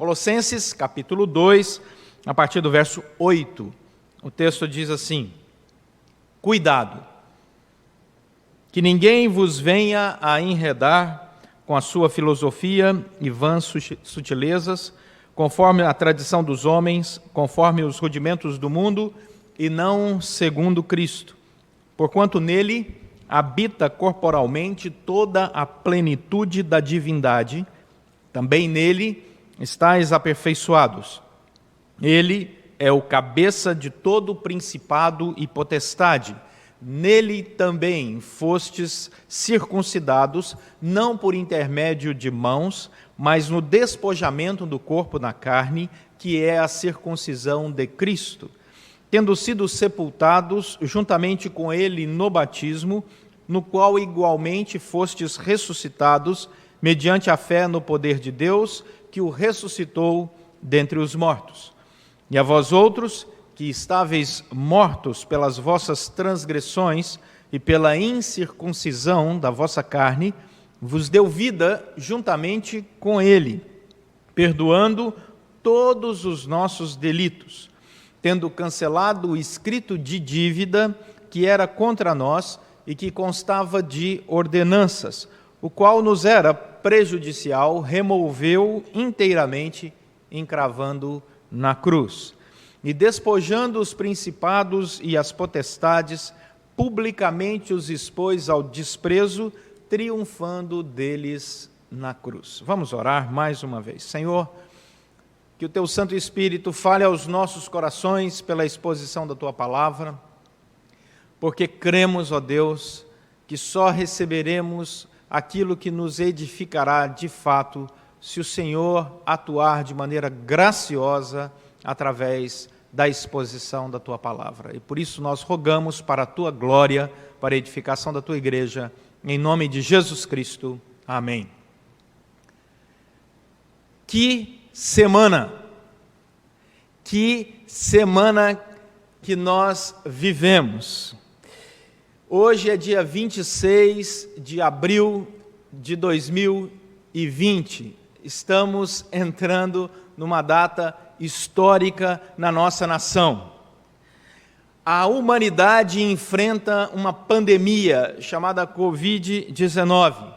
Colossenses, capítulo 2, a partir do verso 8. O texto diz assim: cuidado, que ninguém vos venha a enredar com a sua filosofia e vãs sutilezas, conforme a tradição dos homens, conforme os rudimentos do mundo, e não segundo Cristo. Porquanto nele habita corporalmente toda a plenitude da divindade, também nele estáis aperfeiçoados. Ele é o cabeça de todo principado e potestade. Nele também fostes circuncidados, não por intermédio de mãos, mas no despojamento do corpo na carne, que é a circuncisão de Cristo, tendo sido sepultados juntamente com ele no batismo, no qual igualmente fostes ressuscitados, mediante a fé no poder de Deus, que o ressuscitou dentre os mortos. E a vós outros, que estáveis mortos pelas vossas transgressões e pela incircuncisão da vossa carne, vos deu vida juntamente com ele, perdoando todos os nossos delitos, tendo cancelado o escrito de dívida que era contra nós e que constava de ordenanças, o qual nos era prejudicial, removeu inteiramente, encravando na cruz. E despojando os principados e as potestades, publicamente os expôs ao desprezo, triunfando deles na cruz. Vamos orar mais uma vez. Senhor, que o Teu Santo Espírito fale aos nossos corações pela exposição da Tua palavra, porque cremos, ó Deus, que só receberemos aquilo que nos edificará de fato, se o Senhor atuar de maneira graciosa através da exposição da Tua palavra. E por isso nós rogamos para a Tua glória, para a edificação da Tua igreja, em nome de Jesus Cristo. Amém. Que semana que nós vivemos. Hoje é dia 26 de abril de 2020. Estamos entrando numa data histórica na nossa nação. A humanidade enfrenta uma pandemia chamada Covid-19.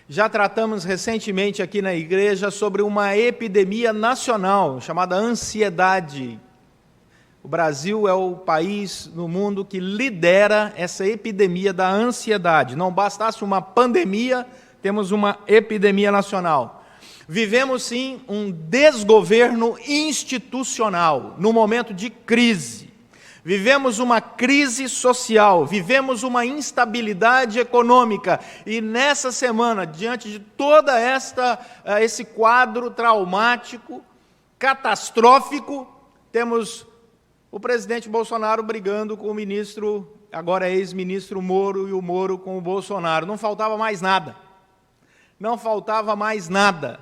Já tratamos recentemente aqui na igreja sobre uma epidemia nacional chamada ansiedade. O Brasil é o país no mundo que lidera essa epidemia da ansiedade. Não bastasse uma pandemia, temos uma epidemia nacional. Vivemos, sim, um desgoverno institucional, no momento de crise. Vivemos uma crise social, vivemos uma instabilidade econômica. E nessa semana, diante de toda esse quadro traumático, catastrófico, temos o presidente Bolsonaro brigando com o ministro, agora ex-ministro Moro, e o Moro com o Bolsonaro. Não faltava mais nada. Não faltava mais nada.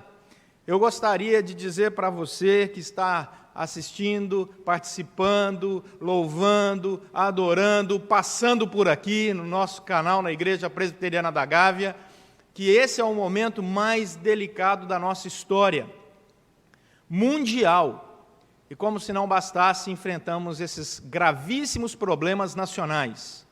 Eu gostaria de dizer para você que está assistindo, participando, louvando, adorando, passando por aqui no nosso canal na Igreja Presbiteriana da Gávea, que esse é o momento mais delicado da nossa história mundial. E como se não bastasse, enfrentamos esses gravíssimos problemas nacionais.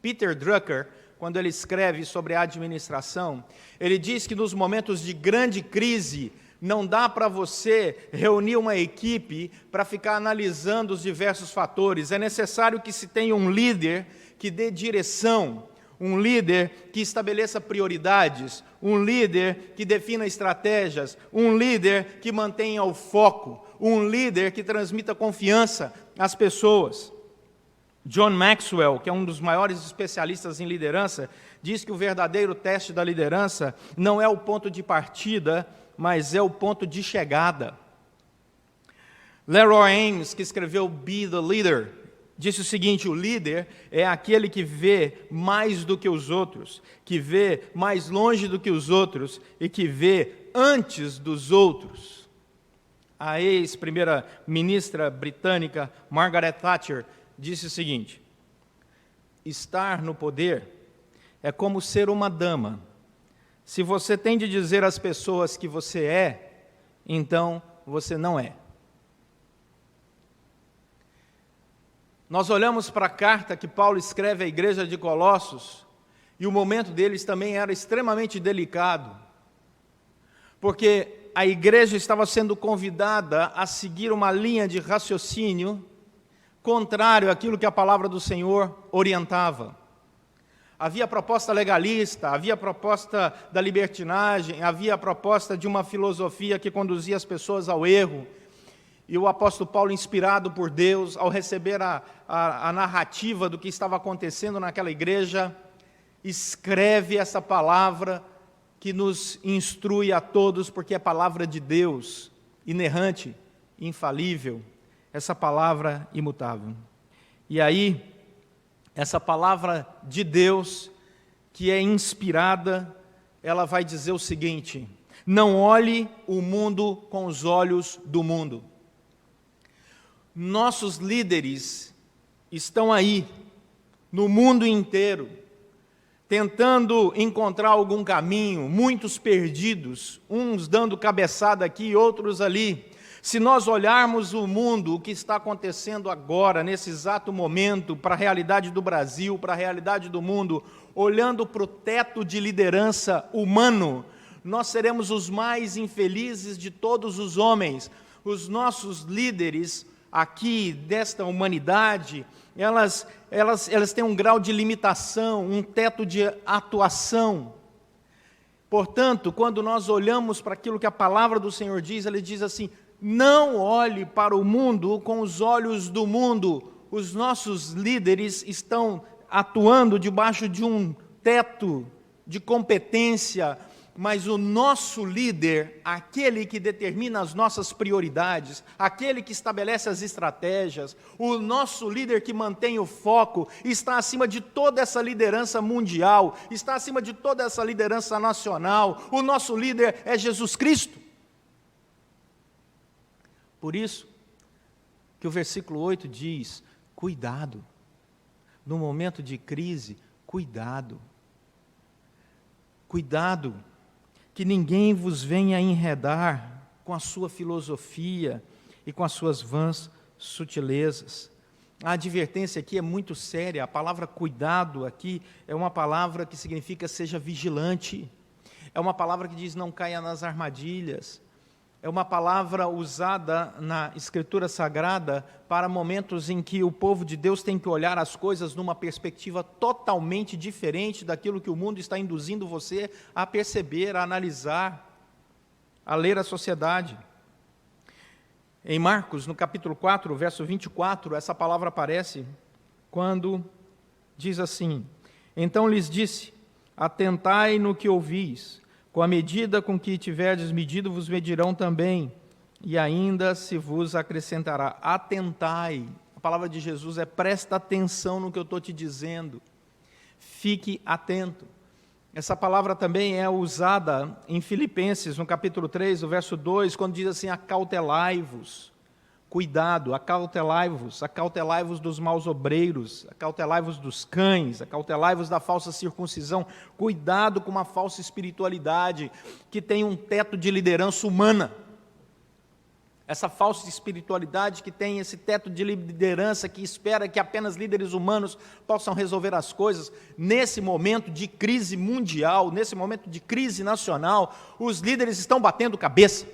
Peter Drucker, quando ele escreve sobre a administração, ele diz que nos momentos de grande crise, não dá para você reunir uma equipe para ficar analisando os diversos fatores. É necessário que se tenha um líder que dê direção, um líder que estabeleça prioridades, um líder que defina estratégias, um líder que mantenha o foco, um líder que transmita confiança às pessoas. John Maxwell, que é um dos maiores especialistas em liderança, diz que o verdadeiro teste da liderança não é o ponto de partida, mas é o ponto de chegada. Leroy Ames, que escreveu Be the Leader, disse o seguinte: o líder é aquele que vê mais do que os outros, que vê mais longe do que os outros e que vê antes dos outros. A ex-primeira-ministra britânica Margaret Thatcher disse o seguinte: estar no poder é como ser uma dama. Se você tem de dizer às pessoas que você é, então você não é. Nós olhamos para a carta que Paulo escreve à igreja de Colossos, e o momento deles também era extremamente delicado, porque a igreja estava sendo convidada a seguir uma linha de raciocínio contrário àquilo que a palavra do Senhor orientava. Havia a proposta legalista, havia a proposta da libertinagem, havia a proposta de uma filosofia que conduzia as pessoas ao erro. E o apóstolo Paulo, inspirado por Deus, ao receber a narrativa do que estava acontecendo naquela igreja, escreve essa palavra que nos instrui a todos, porque é palavra de Deus, inerrante, infalível, essa palavra imutável. E aí, essa palavra de Deus, que é inspirada, ela vai dizer o seguinte: não olhe o mundo com os olhos do mundo. Nossos líderes estão aí, no mundo inteiro, tentando encontrar algum caminho, muitos perdidos, uns dando cabeçada aqui, outros ali. Se nós olharmos o mundo, o que está acontecendo agora, nesse exato momento, para a realidade do Brasil, para a realidade do mundo, olhando para o teto de liderança humano, nós seremos os mais infelizes de todos os homens. Os nossos líderes aqui desta humanidade, elas têm um grau de limitação, um teto de atuação. Portanto, quando nós olhamos para aquilo que a palavra do Senhor diz, ele diz assim: não olhe para o mundo com os olhos do mundo. Os nossos líderes estão atuando debaixo de um teto de competência, mas o nosso líder, aquele que determina as nossas prioridades, aquele que estabelece as estratégias, o nosso líder que mantém o foco, está acima de toda essa liderança mundial, está acima de toda essa liderança nacional. O nosso líder é Jesus Cristo. Por isso que o versículo 8 diz: cuidado, no momento de crise, cuidado. Cuidado, que ninguém vos venha enredar com a sua filosofia e com as suas vãs sutilezas. A advertência aqui é muito séria. A palavra cuidado aqui é uma palavra que significa seja vigilante. É uma palavra que diz não caia nas armadilhas. É uma palavra usada na Escritura Sagrada para momentos em que o povo de Deus tem que olhar as coisas numa perspectiva totalmente diferente daquilo que o mundo está induzindo você a perceber, a analisar, a ler a sociedade. Em Marcos, no capítulo 4, verso 24, essa palavra aparece quando diz assim: então lhes disse, atentai no que ouvis, com a medida com que tiverdes medido, vos medirão também, e ainda se vos acrescentará. Atentai. A palavra de Jesus é: presta atenção no que eu estou te dizendo. Fique atento. Essa palavra também é usada em Filipenses, no capítulo 3, o verso 2, quando diz assim: acautelai-vos. Cuidado, acautelai-vos dos maus obreiros, acautelai-vos dos cães, acautelai-vos da falsa circuncisão. Cuidado com uma falsa espiritualidade que tem um teto de liderança humana. Essa falsa espiritualidade que tem esse teto de liderança, que espera que apenas líderes humanos possam resolver as coisas. Nesse momento de crise mundial, nesse momento de crise nacional, os líderes estão batendo cabeça.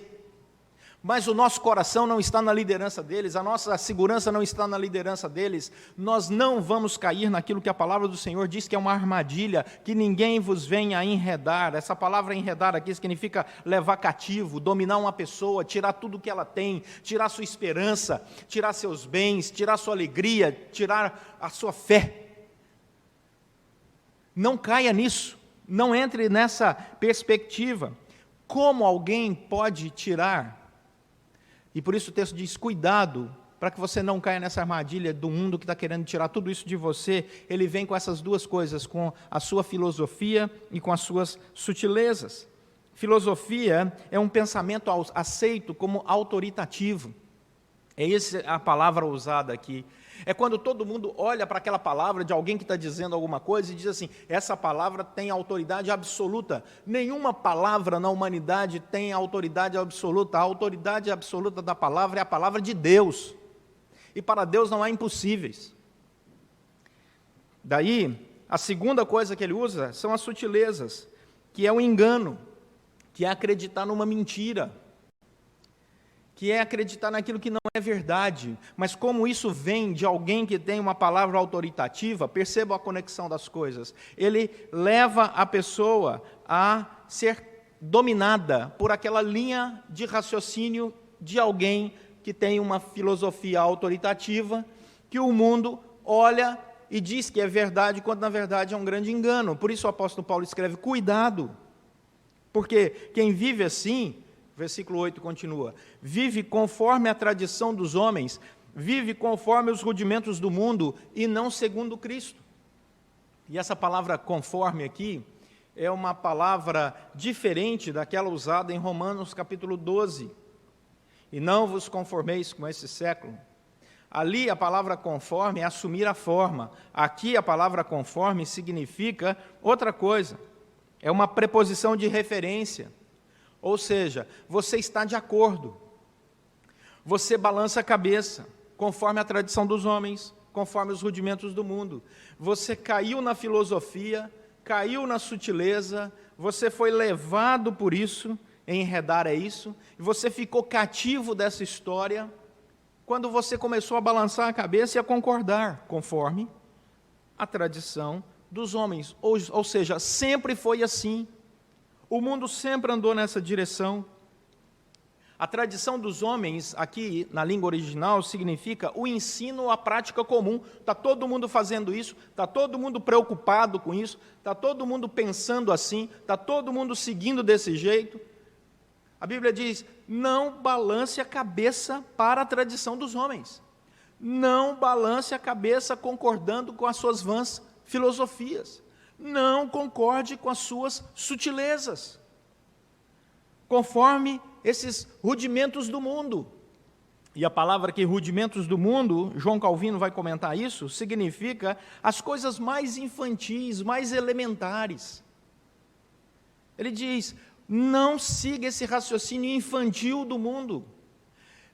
Mas o nosso coração não está na liderança deles, a nossa segurança não está na liderança deles. Nós não vamos cair naquilo que a palavra do Senhor diz que é uma armadilha, que ninguém vos venha enredar. Essa palavra enredar aqui significa levar cativo, dominar uma pessoa, tirar tudo o que ela tem, tirar sua esperança, tirar seus bens, tirar sua alegria, tirar a sua fé. Não caia nisso, não entre nessa perspectiva. Como alguém pode tirar? E por isso o texto diz: cuidado, para que você não caia nessa armadilha do mundo que está querendo tirar tudo isso de você. Ele vem com essas duas coisas, com a sua filosofia e com as suas sutilezas. Filosofia é um pensamento aceito como autoritativo. É essa a palavra usada aqui. É quando todo mundo olha para aquela palavra de alguém que está dizendo alguma coisa e diz assim, essa palavra tem autoridade absoluta. Nenhuma palavra na humanidade tem autoridade absoluta. A autoridade absoluta da palavra é a palavra de Deus. E para Deus não há impossíveis. Daí, a segunda coisa que ele usa são as sutilezas, que é o engano, que é acreditar numa mentira, que é acreditar naquilo que não é verdade. Mas como isso vem de alguém que tem uma palavra autoritativa, perceba a conexão das coisas. Ele leva a pessoa a ser dominada por aquela linha de raciocínio de alguém que tem uma filosofia autoritativa, que o mundo olha e diz que é verdade, quando na verdade é um grande engano. Por isso o apóstolo Paulo escreve, cuidado, porque quem vive assim, versículo 8 continua, vive conforme a tradição dos homens, vive conforme os rudimentos do mundo e não segundo Cristo. E essa palavra conforme aqui é uma palavra diferente daquela usada em Romanos capítulo 12. E não vos conformeis com esse século. Ali a palavra conforme é assumir a forma. Aqui a palavra conforme significa outra coisa. É uma preposição de referência. Ou seja, você está de acordo. Você balança a cabeça, conforme a tradição dos homens, conforme os rudimentos do mundo. Você caiu na filosofia, caiu na sutileza, você foi levado por isso, enredar é isso, e você ficou cativo dessa história, quando você começou a balançar a cabeça e a concordar, conforme a tradição dos homens. Ou seja, sempre foi assim. O mundo sempre andou nessa direção. A tradição dos homens, aqui na língua original, significa o ensino, a prática comum. Está todo mundo fazendo isso, está todo mundo preocupado com isso, está todo mundo pensando assim, está todo mundo seguindo desse jeito. A Bíblia diz, não balance a cabeça para a tradição dos homens. Não balance a cabeça concordando com as suas vãs filosofias. Não concorde com as suas sutilezas. Conforme esses rudimentos do mundo. E a palavra que rudimentos do mundo, João Calvino vai comentar isso, significa as coisas mais infantis, mais elementares. Ele diz, não siga esse raciocínio infantil do mundo.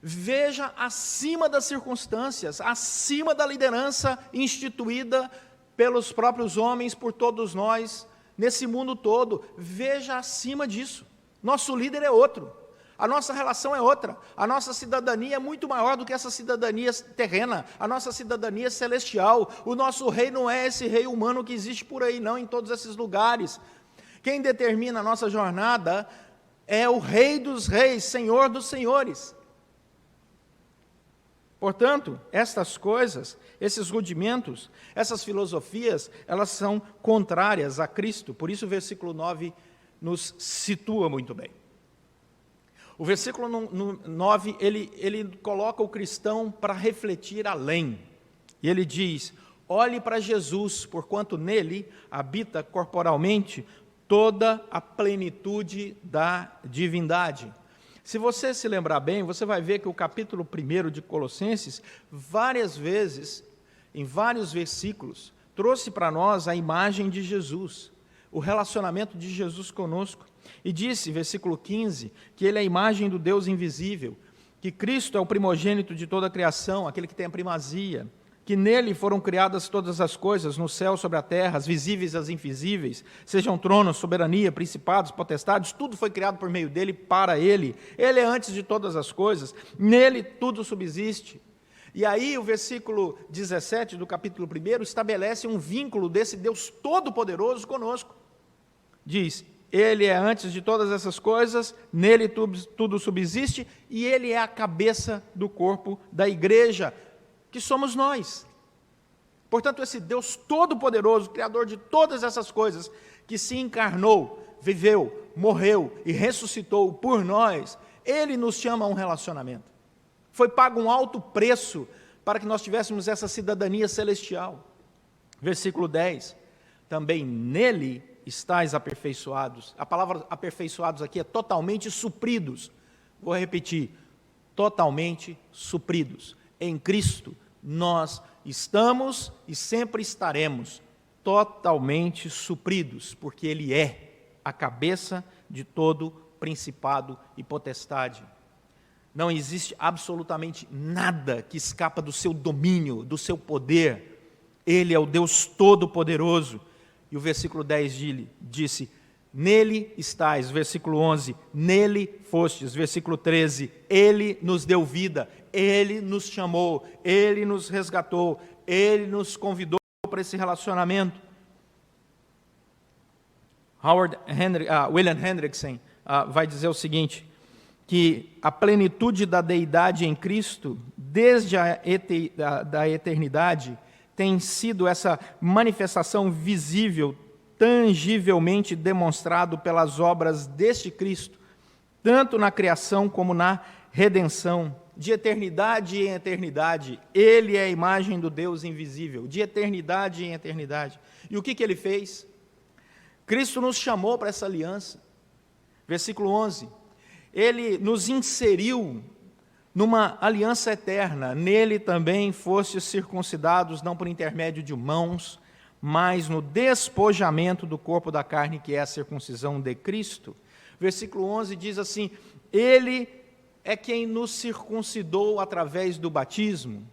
Veja acima das circunstâncias, acima da liderança instituída pelos próprios homens, por todos nós, nesse mundo todo. Veja acima disso. Nosso líder é outro. A nossa relação é outra. A nossa cidadania é muito maior do que essa cidadania terrena. A nossa cidadania é celestial. O nosso rei não é esse rei humano que existe por aí, não, em todos esses lugares. Quem determina a nossa jornada é o Rei dos Reis, Senhor dos Senhores. Portanto, estas coisas, esses rudimentos, essas filosofias, elas são contrárias a Cristo. Por isso o versículo 9 nos situa muito bem. O versículo 9, ele coloca o cristão para refletir além. E ele diz, olhe para Jesus, porquanto nele habita corporalmente toda a plenitude da divindade. Se você se lembrar bem, você vai ver que o capítulo 1 de Colossenses, várias vezes, em vários versículos, trouxe para nós a imagem de Jesus, o relacionamento de Jesus conosco. E disse, versículo 15, que ele é a imagem do Deus invisível, que Cristo é o primogênito de toda a criação, aquele que tem a primazia, que nele foram criadas todas as coisas, no céu, sobre a terra, as visíveis e as invisíveis, sejam tronos, soberania, principados, potestades, tudo foi criado por meio dele, para ele. Ele é antes de todas as coisas, nele tudo subsiste. E aí o versículo 17 do capítulo 1 estabelece um vínculo desse Deus todo-poderoso conosco. Diz, ele é antes de todas essas coisas, nele tudo subsiste, e ele é a cabeça do corpo da igreja, que somos nós. Portanto, esse Deus todo-poderoso, Criador de todas essas coisas, que se encarnou, viveu, morreu e ressuscitou por nós, Ele nos chama a um relacionamento. Foi pago um alto preço para que nós tivéssemos essa cidadania celestial. Versículo 10, também nele estáis aperfeiçoados. A palavra aperfeiçoados aqui é totalmente supridos. Vou repetir, totalmente supridos. Em Cristo, nós estamos e sempre estaremos totalmente supridos, porque Ele é a cabeça de todo principado e potestade. Não existe absolutamente nada que escapa do seu domínio, do seu poder. Ele é o Deus Todo-Poderoso. E o versículo 10 disse: nele estais. Versículo 11, nele fostes. Versículo 13, Ele nos deu vida, Ele nos chamou, Ele nos resgatou, Ele nos convidou para esse relacionamento. William Hendrickson vai dizer o seguinte, que a plenitude da deidade em Cristo, desde da eternidade, tem sido essa manifestação visível, tangivelmente demonstrado pelas obras deste Cristo, tanto na criação como na redenção. De eternidade em eternidade, Ele é a imagem do Deus invisível, de eternidade em eternidade. E o que Ele fez? Cristo nos chamou para essa aliança. Versículo 11, Ele nos inseriu numa aliança eterna. Nele também fostes circuncidados, não por intermédio de mãos, mas no despojamento do corpo da carne, que é a circuncisão de Cristo. Versículo 11 diz assim: Ele é quem nos circuncidou através do batismo.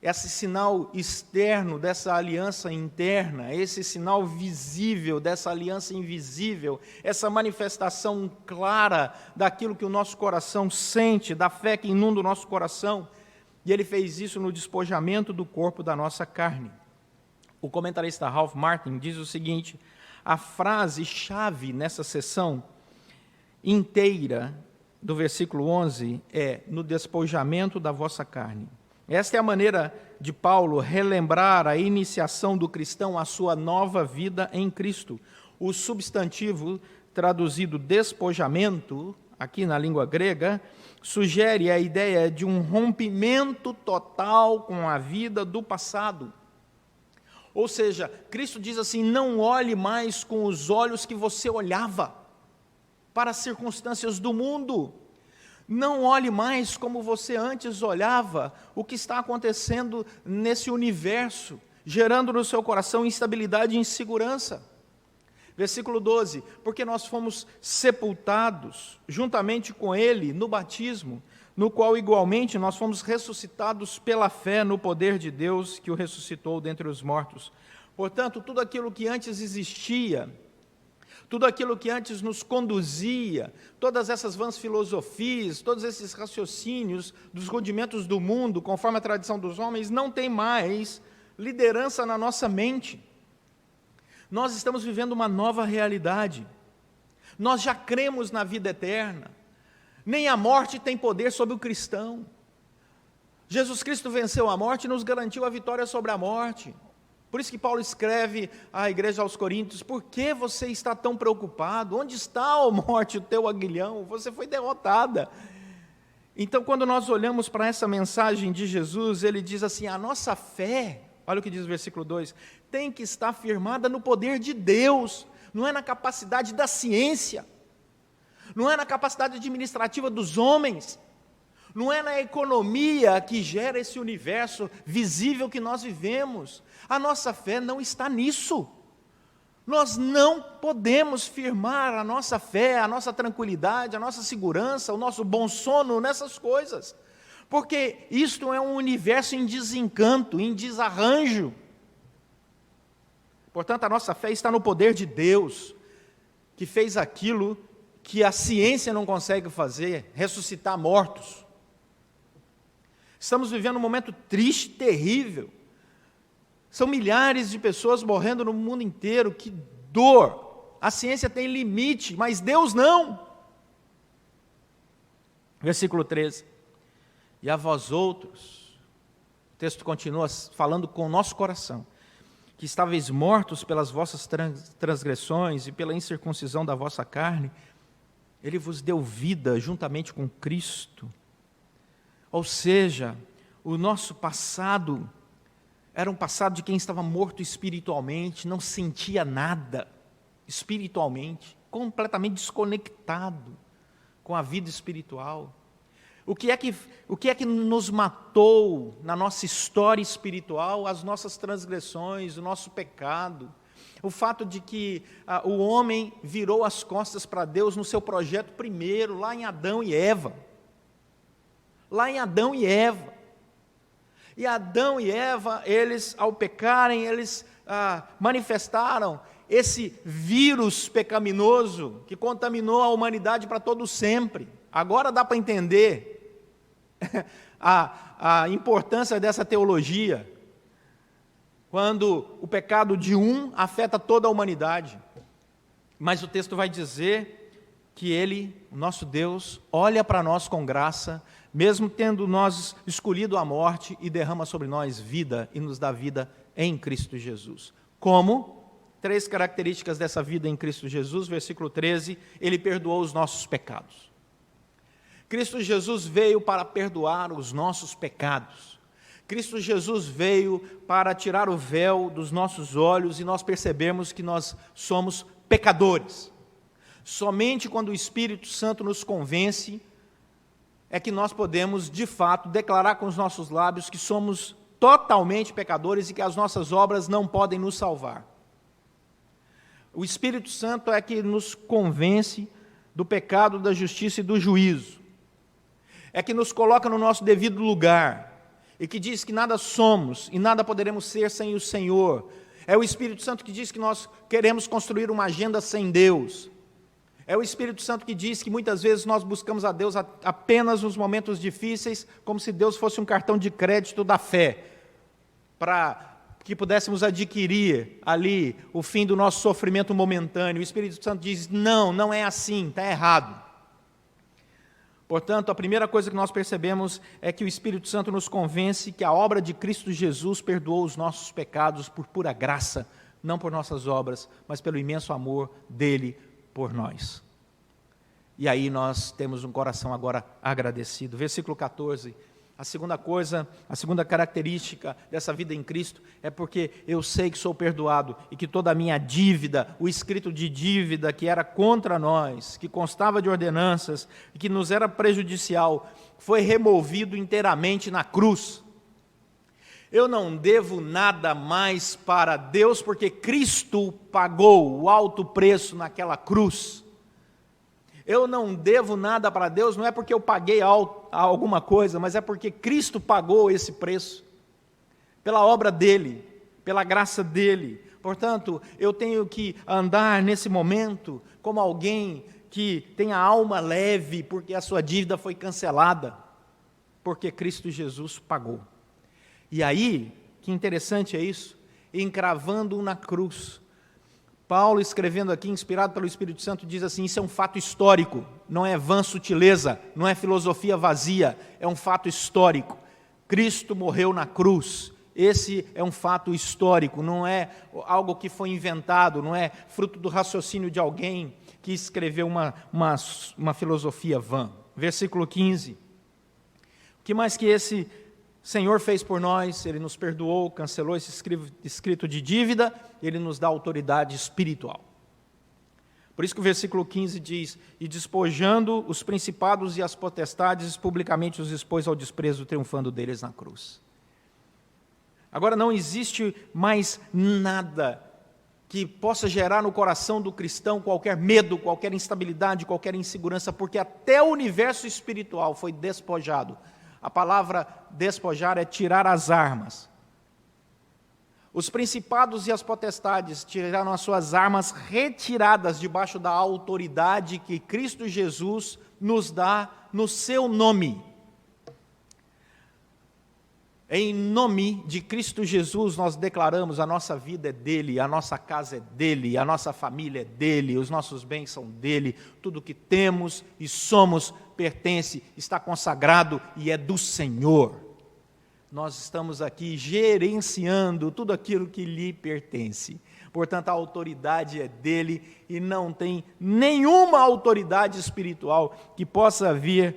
Esse sinal externo dessa aliança interna, esse sinal visível dessa aliança invisível, essa manifestação clara daquilo que o nosso coração sente, da fé que inunda o nosso coração. E Ele fez isso no despojamento do corpo da nossa carne. O comentarista Ralph Martin diz o seguinte: a frase-chave nessa sessão inteira do versículo 11 é: no despojamento da vossa carne. Esta é a maneira de Paulo relembrar a iniciação do cristão à sua nova vida em Cristo. O substantivo traduzido despojamento, aqui na língua grega, sugere a ideia de um rompimento total com a vida do passado. Ou seja, Cristo diz assim: não olhe mais com os olhos que você olhava para as circunstâncias do mundo. Não olhe mais como você antes olhava o que está acontecendo nesse universo, gerando no seu coração instabilidade e insegurança. Versículo 12, porque nós fomos sepultados juntamente com Ele no batismo, no qual igualmente nós fomos ressuscitados pela fé no poder de Deus que o ressuscitou dentre os mortos. Portanto, tudo aquilo que antes existia, tudo aquilo que antes nos conduzia, todas essas vãs filosofias, todos esses raciocínios dos rudimentos do mundo, conforme a tradição dos homens, não tem mais liderança na nossa mente. Nós estamos vivendo uma nova realidade. Nós já cremos na vida eterna. Nem a morte tem poder sobre o cristão. Jesus Cristo venceu a morte e nos garantiu a vitória sobre a morte. Por isso que Paulo escreve à igreja aos Coríntios: por que você está tão preocupado? Onde está, ó morte, o teu aguilhão? Você foi derrotada. Então, quando nós olhamos para essa mensagem de Jesus, ele diz assim: a nossa fé, olha o que diz o versículo 2, tem que estar firmada no poder de Deus, não é na capacidade da ciência, não é na capacidade administrativa dos homens, não é na economia que gera esse universo visível que nós vivemos. A nossa fé não está nisso. Nós não podemos firmar a nossa fé, a nossa tranquilidade, a nossa segurança, o nosso bom sono nessas coisas, porque isto é um universo em desencanto, em desarranjo. Portanto, a nossa fé está no poder de Deus, que fez aquilo que a ciência não consegue fazer, ressuscitar mortos. Estamos vivendo um momento triste, terrível. São milhares de pessoas morrendo no mundo inteiro, que dor! A ciência tem limite, mas Deus não. Versículo 13. E a vós outros, o texto continua falando com o nosso coração, que estáveis mortos pelas vossas transgressões e pela incircuncisão da vossa carne, Ele vos deu vida juntamente com Cristo. Ou seja, o nosso passado era um passado de quem estava morto espiritualmente, não sentia nada espiritualmente, completamente desconectado com a vida espiritual. O que é que nos matou na nossa história espiritual? As nossas transgressões, o nosso pecado. O fato de que o homem virou as costas para Deus no seu projeto primeiro, lá em Adão e Eva. Lá em Adão e Eva. E Adão e Eva, eles, ao pecarem, eles manifestaram esse vírus pecaminoso que contaminou a humanidade para todo sempre. Agora dá para entender a importância dessa teologia, quando o pecado de um afeta toda a humanidade. Mas o texto vai dizer que Ele, o nosso Deus, olha para nós com graça, mesmo tendo nós escolhido a morte, e derrama sobre nós vida, e nos dá vida em Cristo Jesus. Como? 3 características dessa vida em Cristo Jesus, versículo 13, Ele perdoou os nossos pecados. Cristo Jesus veio para perdoar os nossos pecados. Cristo Jesus veio para tirar o véu dos nossos olhos e nós percebemos que nós somos pecadores. Somente quando o Espírito Santo nos convence é que nós podemos, de fato, declarar com os nossos lábios que somos totalmente pecadores e que as nossas obras não podem nos salvar. O Espírito Santo é que nos convence do pecado, da justiça e do juízo. É que nos coloca no nosso devido lugar, e que diz que nada somos e nada poderemos ser sem o Senhor. É o Espírito Santo que diz que nós queremos construir uma agenda sem Deus. É o Espírito Santo que diz que muitas vezes nós buscamos a Deus apenas nos momentos difíceis, como se Deus fosse um cartão de crédito da fé, para que pudéssemos adquirir ali o fim do nosso sofrimento momentâneo. O Espírito Santo diz, não é assim, está errado. Portanto, a primeira coisa que nós percebemos é que o Espírito Santo nos convence que a obra de Cristo Jesus perdoou os nossos pecados por pura graça, não por nossas obras, mas pelo imenso amor dele por nós. E aí nós temos um coração agora agradecido. Versículo 14, a segunda característica dessa vida em Cristo é porque eu sei que sou perdoado e que toda a minha dívida, o escrito de dívida que era contra nós, que constava de ordenanças e que nos era prejudicial, foi removido inteiramente na cruz. Eu não devo nada mais para Deus, porque Cristo pagou o alto preço naquela cruz. Eu não devo nada para Deus, não é porque eu paguei alguma coisa, mas é porque Cristo pagou esse preço, pela obra dEle, pela graça dEle. Portanto, eu tenho que andar nesse momento como alguém que tem a alma leve, porque a sua dívida foi cancelada, porque Cristo Jesus pagou. E aí, que interessante é isso, encravando na cruz. Paulo, escrevendo aqui, inspirado pelo Espírito Santo, diz assim, isso é um fato histórico, não é vã sutileza, não é filosofia vazia, é um fato histórico. Cristo morreu na cruz, esse é um fato histórico, não é algo que foi inventado, não é fruto do raciocínio de alguém que escreveu uma filosofia vã. Versículo 15, o que mais que esse Senhor fez por nós? Ele nos perdoou, cancelou esse escrito de dívida, Ele nos dá autoridade espiritual. Por isso que o versículo 15 diz, e despojando os principados e as potestades, publicamente os expôs ao desprezo, triunfando deles na cruz. Agora não existe mais nada que possa gerar no coração do cristão qualquer medo, qualquer instabilidade, qualquer insegurança, porque até o universo espiritual foi despojado. A palavra despojar é tirar as armas. Os principados e as potestades tiraram as suas armas retiradas debaixo da autoridade que Cristo Jesus nos dá no seu nome. Em nome de Cristo Jesus nós declaramos a nossa vida é dele, a nossa casa é dele, a nossa família é dele, os nossos bens são dele, tudo que temos e somos pertence, está consagrado e é do Senhor. Nós estamos aqui gerenciando tudo aquilo que lhe pertence. Portanto, a autoridade é dele e não tem nenhuma autoridade espiritual que possa vir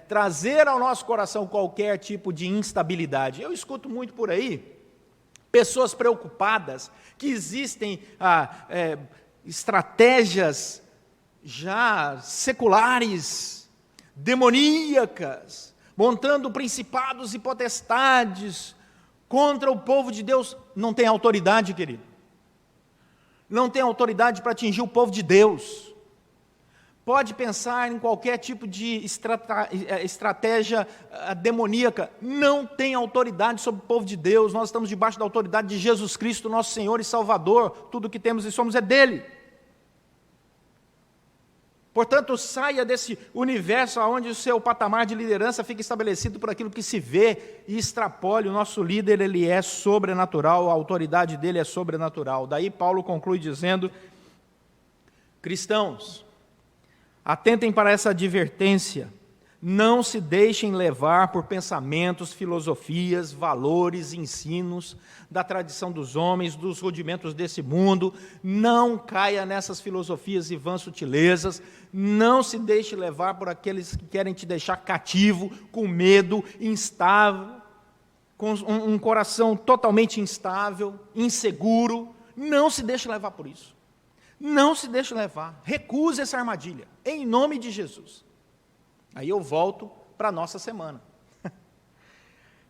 trazer ao nosso coração qualquer tipo de instabilidade. Eu escuto muito por aí pessoas preocupadas que existem estratégias já seculares demoníacas, montando principados e potestades contra o povo de Deus, não tem autoridade, querido. Não tem autoridade para atingir o povo de Deus. Pode pensar em qualquer tipo de estratégia demoníaca, não tem autoridade sobre o povo de Deus. Nós estamos debaixo da autoridade de Jesus Cristo, nosso Senhor e Salvador. Tudo que temos e somos é dele. Portanto, saia desse universo onde o seu patamar de liderança fica estabelecido por aquilo que se vê e extrapole. O nosso líder, ele é sobrenatural, a autoridade dele é sobrenatural. Daí Paulo conclui dizendo: cristãos, atentem para essa advertência, não se deixem levar por pensamentos, filosofias, valores, ensinos da tradição dos homens, dos rudimentos desse mundo. Não caia nessas filosofias e vãs sutilezas, não se deixe levar por aqueles que querem te deixar cativo, com medo, instável, com um coração totalmente instável, inseguro. Não se deixe levar por isso. Não se deixe levar, recuse essa armadilha, em nome de Jesus. Aí eu volto para a nossa semana.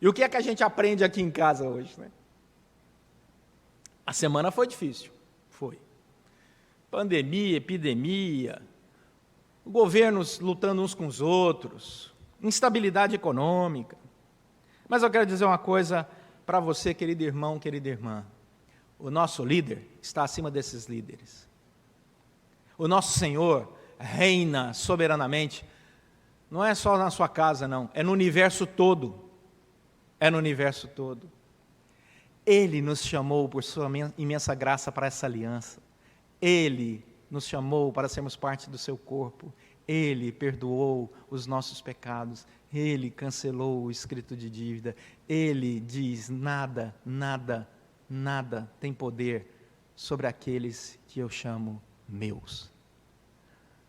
E o que é que a gente aprende aqui em casa hoje, né? A semana foi difícil, foi. Pandemia, epidemia, governos lutando uns com os outros, instabilidade econômica. Mas eu quero dizer uma coisa para você, querido irmão, querida irmã. O nosso líder está acima desses líderes. O nosso Senhor reina soberanamente, não é só na sua casa, não, é no universo todo. É no universo todo. Ele nos chamou por sua imensa graça para essa aliança. Ele nos chamou para sermos parte do seu corpo. Ele perdoou os nossos pecados. Ele cancelou o escrito de dívida. Ele diz: nada, nada, nada tem poder sobre aqueles que eu chamo meus.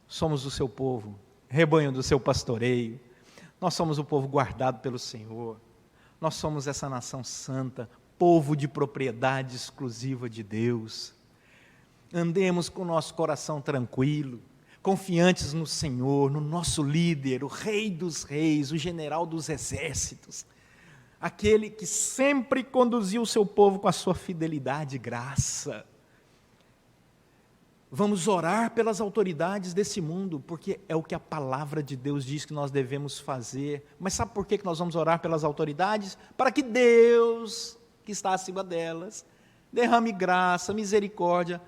Somos o seu povo, rebanho do seu pastoreio. Nós somos o povo guardado pelo Senhor. Nós somos essa nação santa, povo de propriedade exclusiva de Deus. Andemos com o nosso coração tranquilo, confiantes no Senhor, no nosso líder, o Rei dos Reis, o General dos Exércitos, aquele que sempre conduziu o seu povo com a sua fidelidade e graça. Vamos orar pelas autoridades desse mundo, porque é o que a palavra de Deus diz que nós devemos fazer. Mas sabe por que nós vamos orar pelas autoridades? Para que Deus, que está acima delas, derrame graça, misericórdia,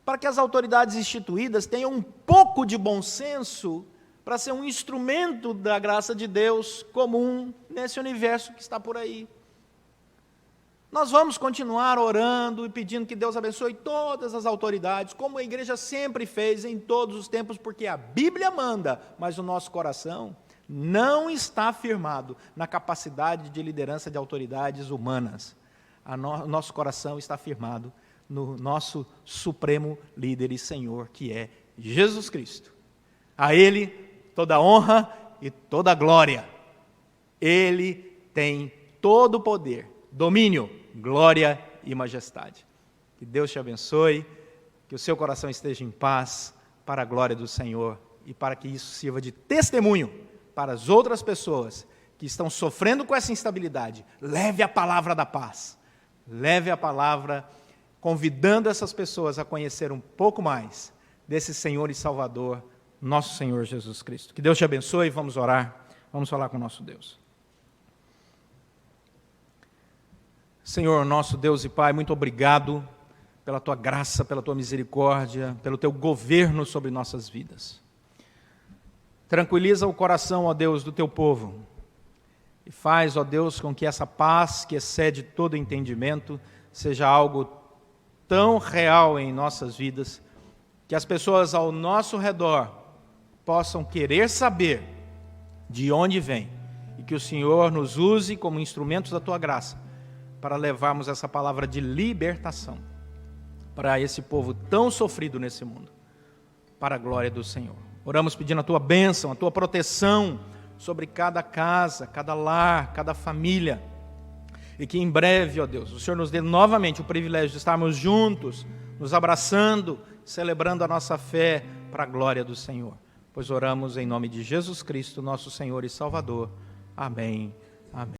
para que as autoridades instituídas tenham um pouco de bom senso para ser um instrumento da graça de Deus comum nesse universo que está por aí. Nós vamos continuar orando e pedindo que Deus abençoe todas as autoridades, como a igreja sempre fez em todos os tempos, porque a Bíblia manda, mas o nosso coração não está firmado na capacidade de liderança de autoridades humanas. Nosso coração está firmado no nosso supremo líder e Senhor, que é Jesus Cristo. A Ele toda a honra e toda a glória. Ele tem todo o poder, domínio, glória e majestade. Que Deus te abençoe, que o seu coração esteja em paz para a glória do Senhor e para que isso sirva de testemunho para as outras pessoas que estão sofrendo com essa instabilidade. Leve a palavra da paz, leve a palavra convidando essas pessoas a conhecer um pouco mais desse Senhor e Salvador, nosso Senhor Jesus Cristo. Que Deus te abençoe, vamos orar, vamos falar com o nosso Deus. Senhor, nosso Deus e Pai, muito obrigado pela Tua graça, pela Tua misericórdia, pelo Teu governo sobre nossas vidas. Tranquiliza o coração, ó Deus, do Teu povo e faz, ó Deus, com que essa paz que excede todo entendimento seja algo tão real em nossas vidas, que as pessoas ao nosso redor possam querer saber de onde vem e que o Senhor nos use como instrumentos da Tua graça para levarmos essa palavra de libertação para esse povo tão sofrido nesse mundo, para a glória do Senhor. Oramos pedindo a Tua bênção, a Tua proteção sobre cada casa, cada lar, cada família, e que em breve, ó Deus, o Senhor nos dê novamente o privilégio de estarmos juntos, nos abraçando, celebrando a nossa fé para a glória do Senhor. pois oramos em nome de Jesus Cristo, nosso Senhor e Salvador. Amém. Amém.